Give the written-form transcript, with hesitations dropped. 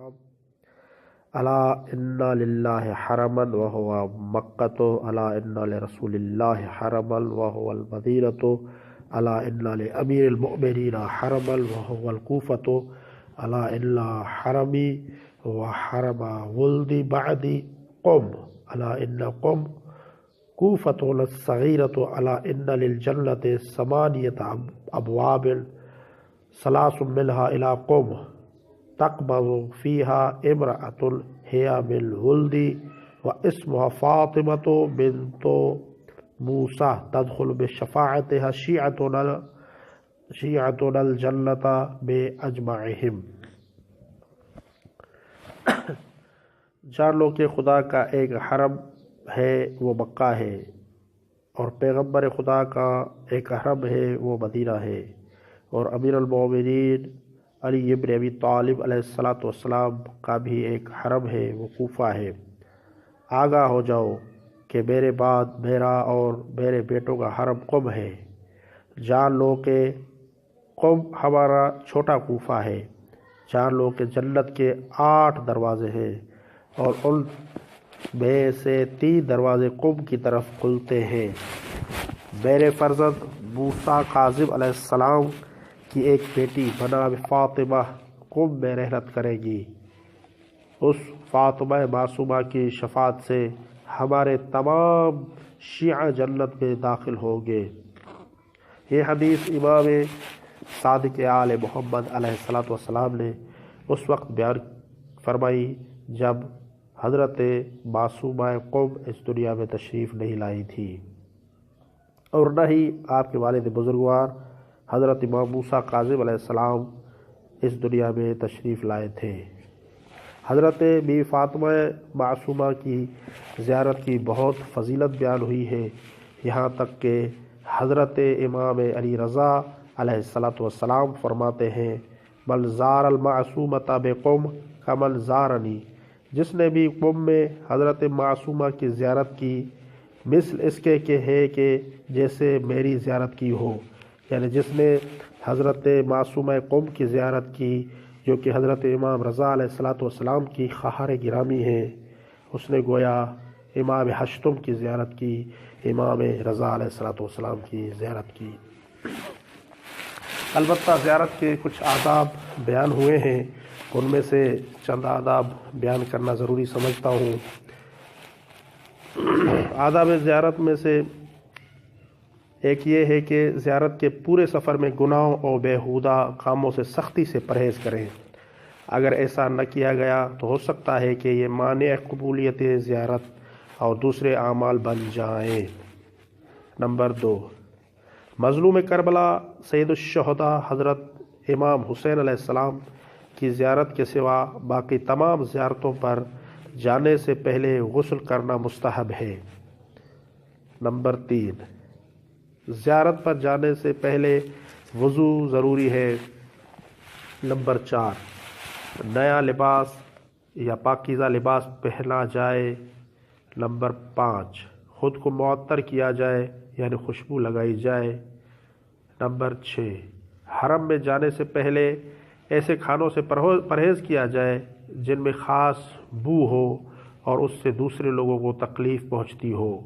السلام الا ان للہ حرما وهو مکۃ الا ان لرسول اللہ حرما وهو المدینۃ الا ان لامیر المؤمنین حرما وهو الکوفۃ الا ان حرمی وحرم ولدی بعدی قم الا ان قم کوفۃ الصغیرۃ الا ان للجنۃ ثمانیۃ ابواب ثلاث منها الى قم تقبض فيها امرأة هي من ولد واسمها فاطمة بنت موسى تدخل بشفاعتها شيعتنا الجنة بأجمعهم۔ جان لو کہ خدا کا ایک حرم ہے وہ مکہ ہے، اور پیغمبر خدا کا ایک حرم ہے وہ مدینہ ہے، اور امیر المومنین علی ابن ابی طالب علیہ السلام کا بھی ایک حرم ہے وہ کوفہ ہے۔ آگاہ ہو جاؤ کہ میرے بعد میرا اور میرے بیٹوں کا حرم قم ہے۔ جان لو کہ قم ہمارا چھوٹا کوفہ ہے۔ جان لو کہ جنت کے 8 دروازے ہیں، اور ان میں سے 3 دروازے قم کی طرف کھلتے ہیں۔ میرے فرزند موسیٰ کاظم علیہ السلام کی ایک بیٹی بنام فاطمہ قم میں رحلت کرے گی۔ اس فاطمہ معصومہ کی شفاعت سے ہمارے تمام شیعہ جنت میں داخل ہوں گے۔ یہ حدیث امام صادق آل محمد علیہ السلام نے اس وقت بیان فرمائی جب حضرت معصومہ قم اس دنیا میں تشریف نہیں لائی تھی، اور نہ ہی آپ کے والد بزرگوار حضرت امام موسیٰ کاظم علیہ السلام اس دنیا میں تشریف لائے تھے۔ حضرت بی فاطمہ معصومہ کی زیارت کی بہت فضیلت بیان ہوئی ہے، یہاں تک کہ حضرت امام علی رضا علیہ السلام فرماتے ہیں من زار المعصومۃ بقم کمن زارنی، جس نے بھی قم میں حضرت معصومہ کی زیارت کی مثل اس کے کہ ہے کہ جیسے میری زیارت کی ہو، یعنی جس نے حضرت معصومہ قم کی زیارت کی جو کہ حضرت امام رضا علیہ السلام کی خواہر گرامی ہیں، اس نے گویا امام ہشتم کی زیارت کی، امام رضا علیہ السلام کی زیارت کی۔ البتہ زیارت کے کچھ آداب بیان ہوئے ہیں، ان میں سے چند آداب بیان کرنا ضروری سمجھتا ہوں۔ آداب زیارت میں سے ایک یہ ہے کہ زیارت کے پورے سفر میں گناہوں اور بیہودہ کاموں سے سختی سے پرہیز کریں۔ اگر ایسا نہ کیا گیا تو ہو سکتا ہے کہ یہ مانع قبولیت زیارت اور دوسرے اعمال بن جائیں۔ نمبر 2، مظلوم کربلا سید الشہداء حضرت امام حسین علیہ السلام کی زیارت کے سوا باقی تمام زیارتوں پر جانے سے پہلے غسل کرنا مستحب ہے۔ نمبر 3، زیارت پر جانے سے پہلے وضو ضروری ہے۔ نمبر 4، نیا لباس یا پاکیزہ لباس پہنا جائے۔ نمبر 5، خود کو معطر کیا جائے یعنی خوشبو لگائی جائے۔ نمبر 6، حرم میں جانے سے پہلے ایسے کھانوں سے پرہیز کیا جائے جن میں خاص بو ہو اور اس سے دوسرے لوگوں کو تکلیف پہنچتی ہو۔